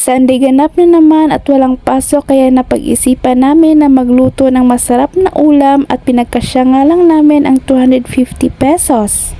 Sunday ganap na naman at walang pasok kaya napag-isipan namin na magluto ng masarap na ulam at pinagkasya nga lang namin ang 250 pesos.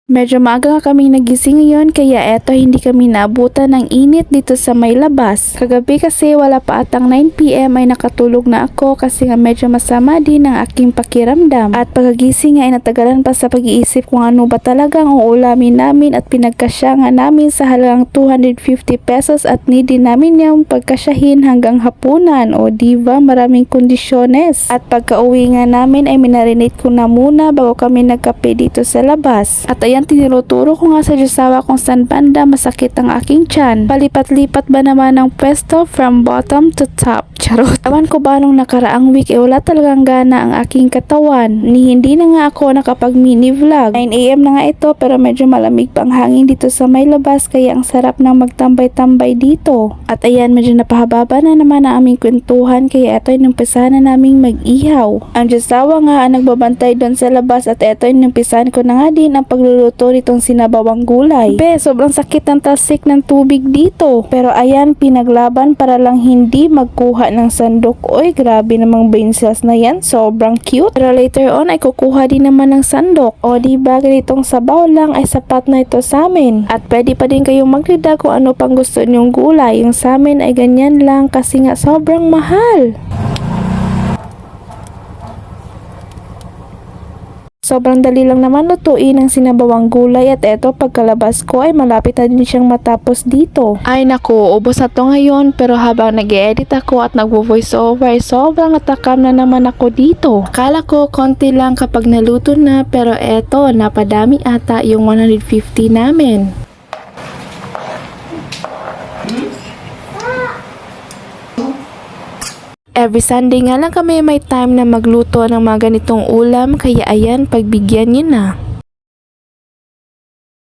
Medyo maaga nga kaming nagising ngayon kaya eto hindi kami naabutan ng init dito sa may labas. Kagabi kasi wala pa atang 9 PM ay nakatulog na ako kasi nga medyo masama din ang aking pakiramdam. At pagkagising nga ay natagalan pa sa pag-iisip kung ano ba talaga ang uulamin namin at pinagkasya nga namin sa halagang 250 pesos at need din namin yung pagkasyahin hanggang hapunan o diva maraming kondisyones. At pagka-uwi nga namin ay minarinate ko na muna bago kami nagkape dito sa labas. At ayan, tinuturo ko nga sa Diyosawa kung saan banda masakit ang aking tiyan. Palipat-lipat ba naman ang pwesto from bottom to top? Charot. Awan ko ba nung nakaraang week wala talagang gana ang aking katawan. Hindi na nga ako nakapag mini vlog. 9 AM na nga ito pero medyo malamig pang hangin dito sa may labas kaya ang sarap nang magtambay-tambay dito. At ayan, medyo napahababa na naman ang aming kwentuhan kaya ito ay numpisahan na naming mag-ihaw. Ang Diyosawa nga ang nagbabantay doon sa labas at ito ay numpisahan ko na nga din ang pagluluto nitong sinabawang gulay. Sobrang sakit ng tasik ng tubig dito. Pero ayan, pinaglaban para lang hindi magkuha ng sandok. Oy, grabe namang brain cells na yan. Sobrang cute. Pero later on ay kukuha din naman ng sandok. O diba, ganitong sabaw lang ay sapat na ito sa amin. At pwede pa din kayong magrida kung ano pang gusto nyong gulay. Yung sa amin ay ganyan lang kasi nga sobrang mahal. Sobrang dali lang naman lutuin ang sinabawang gulay at eto pagkalabas ko ay malapit na din siyang matapos dito. Ay naku, ubos na to ngayon pero habang nag-edit ako at nagvo-voice over sobrang natakam na naman ako dito. Akala ko konti lang kapag naluto na pero eto napadami ata yung 150 namin. Every Sunday nga lang kami may time na magluto ng mga ganitong ulam kaya ayan, pagbigyan niyo na.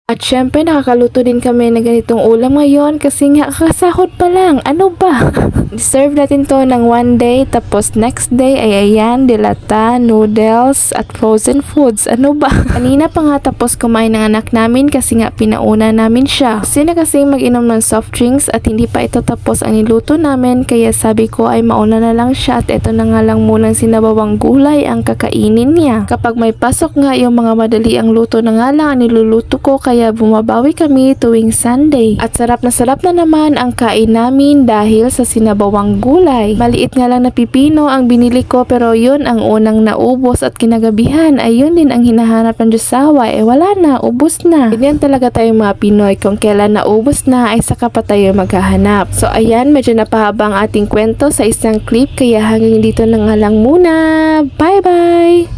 At syempre nakakaluto din kami ng ganitong ulam ngayon kasi nga kakasahod pa lang. Ano ba? Deserve natin to ng one day tapos next day ay ayan, dilata, noodles at frozen foods. Ano ba? Kanina pa nga tapos kumain ng anak namin kasi nga pinauna namin siya. Kasi na kasing mag-inom ng soft drinks at hindi pa ito tapos ang niluto namin kaya sabi ko ay mauna na lang siya at ito na nga lang munang sinabawang gulay ang kakainin niya. Kapag may pasok nga yung mga madali ang luto na nga lang ang niluluto ko kaya bumabawi kami tuwing Sunday. At sarap na naman ang kain namin dahil sa sinabawang gulay. Maliit nga lang na pipino ang binili ko pero yun ang unang naubos at kinagabihan ay yun din ang hinahanap ng Diyosawa wala na, ubos na. Ganyan talaga tayong mga Pinoy, kung kailan naubos na ay saka pa tayo maghahanap. So ayan, medyo napahaba ang ating kwento sa isang clip kaya hanggang dito na nga lang muna. Bye bye!